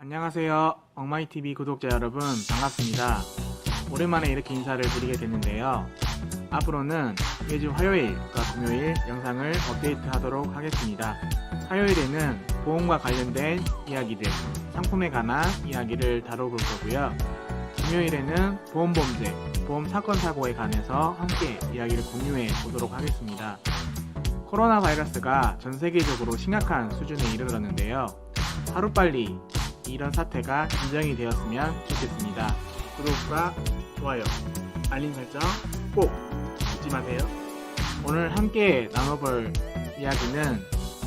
안녕하세요. 엉마이TV 구독자 여러분 반갑습니다. 오랜만에 이렇게 인사를 드리게 됐는데요. 앞으로는 매주 화요일과 금요일 영상을 업데이트 하도록 하겠습니다. 화요일에는 보험과 관련된 이야기들, 상품에 관한 이야기를 다뤄볼 거고요. 금요일에는 보험범죄, 보험 사건 사고에 관해서 함께 이야기를 공유해 보도록 하겠습니다. 코로나 바이러스가 전 세계적으로 심각한 수준에 이르렀는데요. 하루빨리 이런 사태가 진정이 되었으면 좋겠습니다. 구독과 좋아요, 알림 설정 꼭 잊지 마세요. 오늘 함께 나눠볼 이야기는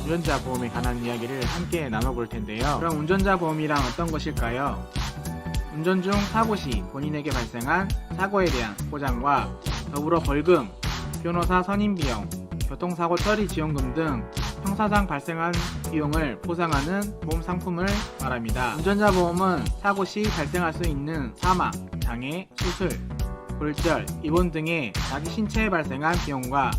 운전자 보험에 관한 이야기를 함께 나눠볼 텐데요. 그럼 운전자 보험이란 어떤 것일까요? 운전 중 사고 시 본인에게 발생한 사고에 대한 보장과 더불어 벌금, 변호사 선임 비용, 교통사고 처리 지원금 등 형사상 발생한 비용을 보상하는 보험 상품을 말합니다. 운전자 보험은 사고 시 발생할 수 있는 사망, 장애, 수술, 골절, 입원 등의 자기 신체에 발생한 비용과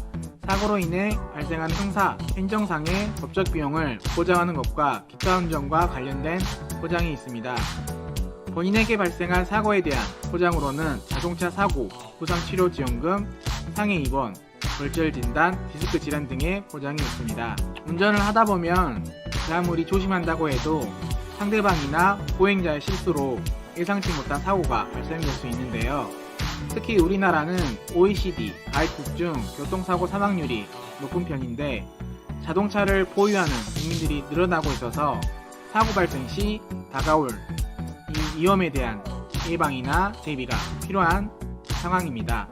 사고로 인해 발생한 형사, 행정상의 법적 비용을 보장하는 것과 기타 운전과 관련된 보장이 있습니다. 본인에게 발생한 사고에 대한 보장으로는 자동차 사고, 부상치료지원금, 상해 입원, 골절 진단, 디스크 질환 등의 보장이 있습니다. 운전을 하다 보면 아무리 조심한다고 해도 상대방이나 보행자의 실수로 예상치 못한 사고가 발생될 수 있는데요. 특히 우리나라는 OECD 가입국 중 교통사고 사망률이 높은 편인데 자동차를 보유하는 국민들이 늘어나고 있어서 사고 발생 시 다가올 이 위험에 대한 예방이나 대비가 필요한 상황입니다.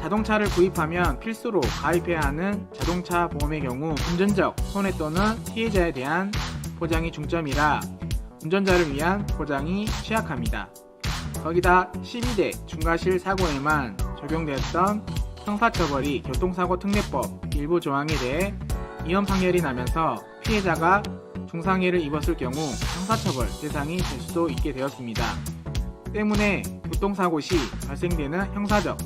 자동차를 구입하면 필수로 가입해야 하는 자동차 보험의 경우 금전적 손해 또는 피해자에 대한 보장이 중점이라 운전자를 위한 보장이 취약합니다. 거기다 12대 중과실 사고에만 적용되었던 형사처벌이 교통사고특례법 일부 조항에 대해 이혼 판결이 나면서 피해자가 중상해를 입었을 경우 형사처벌 대상이 될 수도 있게 되었습니다. 때문에 교통사고 시 발생되는 형사적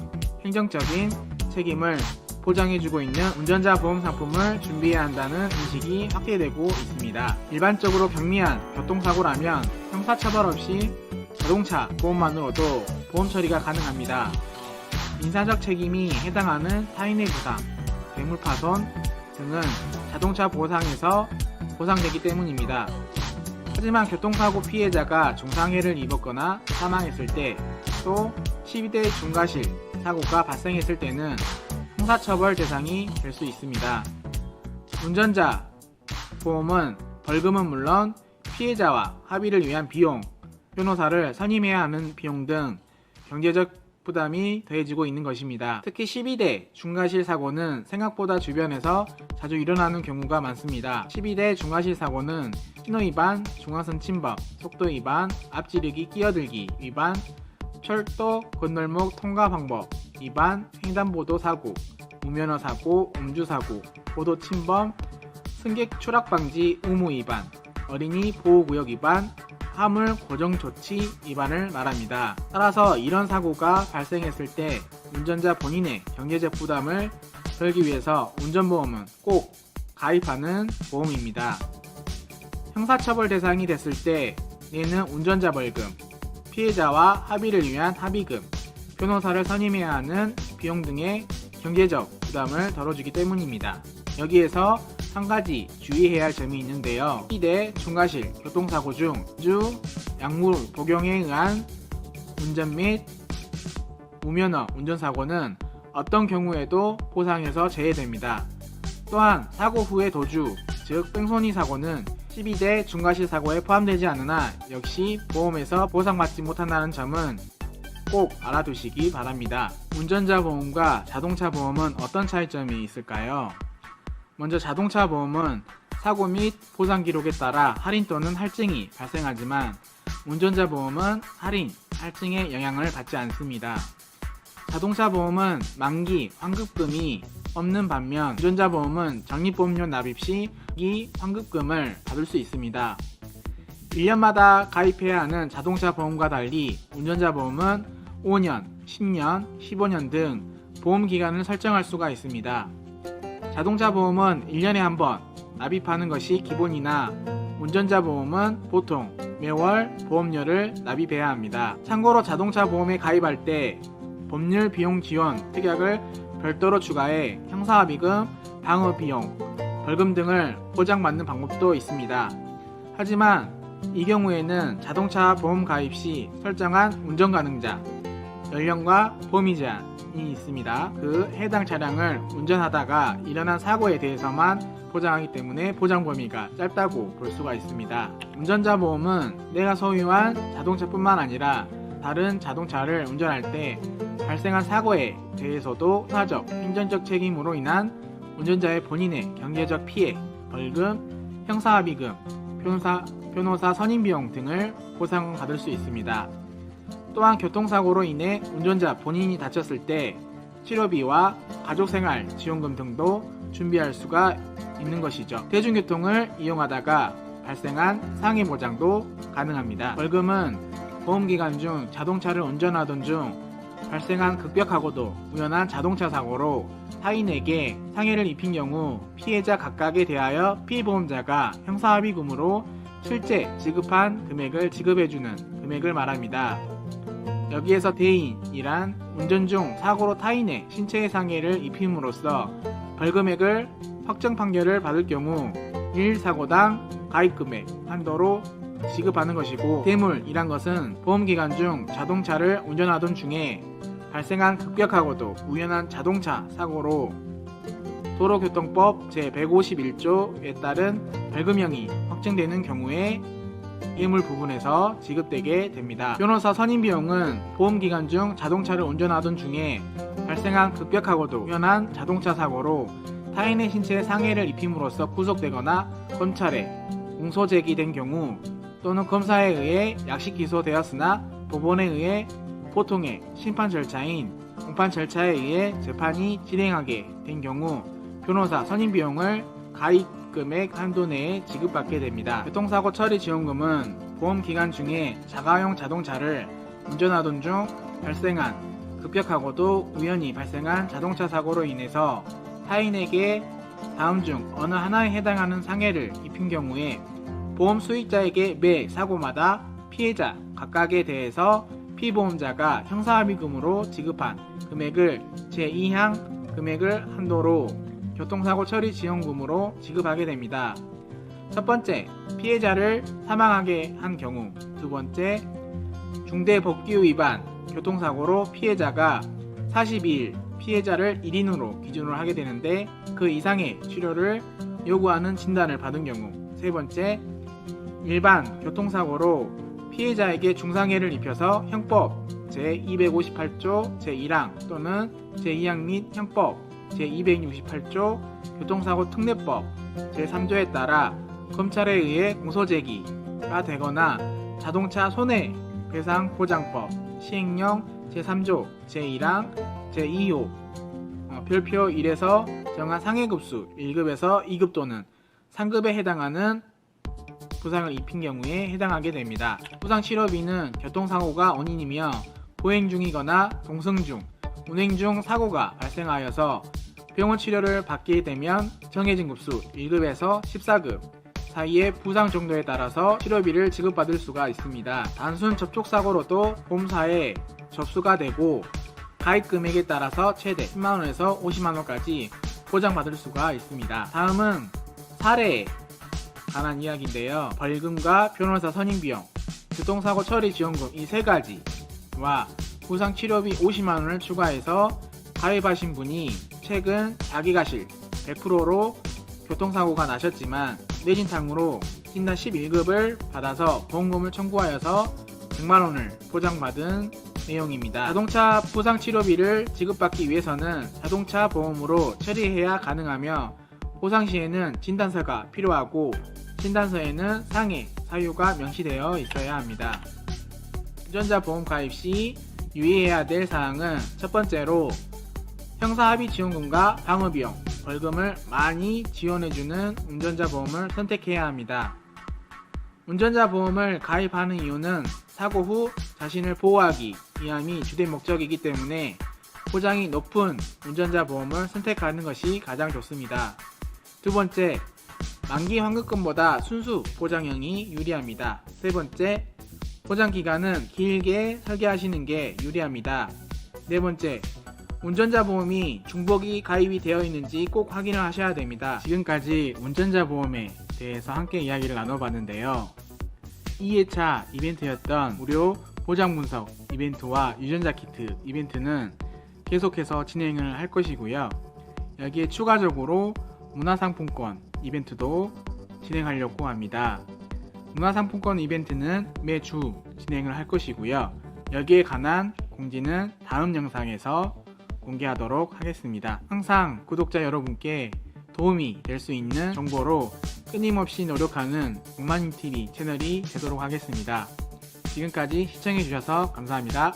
행정적인 책임을 보장해주고 있는 운전자 보험 상품을 준비해야 한다는 인식이 확대되고 있습니다. 일반적으로 경미한 교통사고라면 형사처벌 없이 자동차 보험만으로도 보험 처리가 가능합니다. 민사적 책임이 해당하는 타인의 부상, 뇌물파손 등은 자동차 보상에서 보상되기 때문입니다. 하지만 교통사고 피해자가 중상해를 입었거나 사망했을 때 또 12대 중과실 사고가 발생했을 때는 형사처벌 대상이 될 수 있습니다. 운전자 보험은 벌금은 물론 피해자와 합의를 위한 비용, 변호사를 선임해야 하는 비용 등 경제적 부담이 더해지고 있는 것입니다. 특히 12대 중과실 사고는 생각보다 주변에서 자주 일어나는 경우가 많습니다. 12대 중과실 사고는 신호위반, 중앙선 침범, 속도위반, 앞지르기 끼어들기 위반, 철도 건널목 통과 방법 위반, 횡단보도 사고, 무면허 사고, 음주사고, 보도 침범, 승객 추락 방지 의무 위반, 어린이 보호구역 위반, 화물 고정 조치 위반을 말합니다. 따라서 이런 사고가 발생했을 때 운전자 본인의 경제적 부담을 덜기 위해서 운전보험은 꼭 가입하는 보험입니다. 형사처벌 대상이 됐을 때 얘는 운전자 벌금, 피해자와 합의를 위한 합의금, 변호사를 선임해야 하는 비용 등의 경제적 부담을 덜어주기 때문입니다. 여기에서 한 가지 주의해야 할 점이 있는데요. 12대 중과실 교통사고 중 주 약물 복용에 의한 운전 및 무면허 운전사고는 어떤 경우에도 보상에서 제외됩니다. 또한 사고 후의 도주, 즉 뺑소니 사고는 12대 중과실 사고에 포함되지 않으나 역시 보험에서 보상받지 못한다는 점은 꼭 알아두시기 바랍니다. 운전자 보험과 자동차 보험은 어떤 차이점이 있을까요? 먼저 자동차 보험은 사고 및 보상 기록에 따라 할인 또는 할증이 발생하지만 운전자 보험은 할인, 할증의 영향을 받지 않습니다. 자동차 보험은 만기 환급금이 없는 반면 운전자 보험은 적립보험료 납입 시 이 환급금을 받을 수 있습니다. 1년마다 가입해야 하는 자동차 보험과 달리 운전자 보험은 5년, 10년, 15년 등 보험 기간을 설정할 수가 있습니다. 자동차 보험은 1년에 한 번 납입하는 것이 기본이나 운전자 보험은 보통 매월 보험료를 납입해야 합니다. 참고로 자동차 보험에 가입할 때 법률 비용 지원 특약을 별도로 추가해 형사합의금, 방어비용, 벌금 등을 보장받는 방법도 있습니다. 하지만 이 경우에는 자동차 보험 가입 시 설정한 운전가능자, 연령과 범위 제한이 있습니다. 그 해당 차량을 운전하다가 일어난 사고에 대해서만 보장하기 때문에 보장 범위가 짧다고 볼 수가 있습니다. 운전자 보험은 내가 소유한 자동차뿐만 아니라 다른 자동차를 운전할 때 발생한 사고에 대해서도 사적, 행정적 책임으로 인한 운전자의 본인의 경제적 피해, 벌금, 형사합의금, 변호사 선임비용 등을 보상받을 수 있습니다. 또한 교통사고로 인해 운전자 본인이 다쳤을 때 치료비와 가족생활 지원금 등도 준비할 수가 있는 것이죠. 대중교통을 이용하다가 발생한 상해 보장도 가능합니다. 벌금은 보험기간 중 자동차를 운전하던 중 발생한 급격하고도 우연한 자동차 사고로 타인에게 상해를 입힌 경우 피해자 각각에 대하여 피보험자가 형사합의금으로 실제 지급한 금액을 지급해주는 금액을 말합니다. 여기에서 대인이란 운전 중 사고로 타인의 신체에 상해를 입힘으로써 벌금액을 확정 판결을 받을 경우 1사고당 가입금액 한도로 지급하는 것이고, 대물이란 것은 보험기간 중 자동차를 운전하던 중에 발생한 급격하고도 우연한 자동차 사고로 도로교통법 제151조에 따른 벌금형이 확정되는 경우에 예물 부분에서 지급되게 됩니다. 변호사 선임비용은 보험기간 중 자동차를 운전하던 중에 발생한 급격하고도 우연한 자동차 사고로 타인의 신체에 상해를 입힘으로써 구속되거나 검찰에 공소 제기된 경우 또는 검사에 의해 약식 기소되었으나 법원에 의해 보통의 심판 절차인 공판 절차에 의해 재판이 진행하게 된 경우 변호사 선임비용을 가입금액 한도 내에 지급받게 됩니다. 교통사고 처리 지원금은 보험기간 중에 자가용 자동차를 운전하던 중 발생한 급격하고도 우연히 발생한 자동차 사고로 인해서 타인에게 다음 중 어느 하나에 해당하는 상해를 입힌 경우에 보험 수익자에게 매 사고마다 피해자 각각에 대해서 피보험자가 형사합의금으로 지급한 금액을 제2항 금액을 한도로 교통사고 처리 지원금으로 지급하게 됩니다. 첫 번째, 피해자를 사망하게 한 경우. 두 번째, 중대법규 위반 교통사고로 피해자가 42일 피해자를 1인으로 기준으로 하게 되는데 그 이상의 치료를 요구하는 진단을 받은 경우. 세 번째, 일반 교통사고로 피해자에게 중상해를 입혀서 형법 제258조 제1항 또는 제2항 및 형법 제268조 교통사고 특례법 제3조에 따라 검찰에 의해 공소제기가 되거나 자동차 손해배상보장법 시행령 제3조 제1항 제2호 별표 1에서 정한 상해급수 1급에서 2급 또는 상급에 해당하는 부상을 입힌 경우에 해당하게 됩니다. 부상치료비는 교통사고가 원인이며 보행 중이거나 동승 중, 운행 중 사고가 발생하여서 병원 치료를 받게 되면 정해진 급수 1급에서 14급 사이의 부상 정도에 따라서 치료비를 지급받을 수가 있습니다. 단순 접촉사고로도 보험사에 접수가 되고 가입 금액에 따라서 최대 10만원에서 50만원까지 보장받을 수가 있습니다. 다음은 사례에 관한 이야기인데요. 벌금과 변호사 선임비용, 교통사고 처리 지원금 이 세 가지와 부상치료비 50만원을 추가해서 가입하신 분이 최근 자기가실 100%로 교통사고가 나셨지만 뇌진탕으로 진단 11급을 받아서 보험금을 청구하여서 100만원을 보장받은 내용입니다. 자동차 부상치료비를 지급받기 위해서는 자동차 보험으로 처리해야 가능하며 보상 시에는 진단서가 필요하고 진단서에는 상해 사유가 명시되어 있어야 합니다. 운전자 보험 가입 시 유의해야 될 사항은 첫 번째로 형사합의 지원금과 방어비용, 벌금을 많이 지원해주는 운전자 보험을 선택해야 합니다. 운전자 보험을 가입하는 이유는 사고 후 자신을 보호하기 위함이 주된 목적이기 때문에 보장이 높은 운전자 보험을 선택하는 것이 가장 좋습니다. 두 번째, 만기 환급금보다 순수 보장형이 유리합니다. 세 번째, 보장 기간은 길게 설계하시는 게 유리합니다. 네 번째, 운전자 보험이 중복이 가입이 되어 있는지 꼭 확인을 하셔야 됩니다. 지금까지 운전자 보험에 대해서 함께 이야기를 나눠봤는데요. 2회차 이벤트였던 무료 보장 분석 이벤트와 유전자 키트 이벤트는 계속해서 진행을 할 것이고요. 여기에 추가적으로 문화상품권 이벤트도 진행하려고 합니다. 문화상품권 이벤트는 매주 진행을 할 것이고요. 여기에 관한 공지는 다음 영상에서 공개하도록 하겠습니다. 항상 구독자 여러분께 도움이 될 수 있는 정보로 끊임없이 노력하는 옥마님TV 채널이 되도록 하겠습니다. 지금까지 시청해주셔서 감사합니다.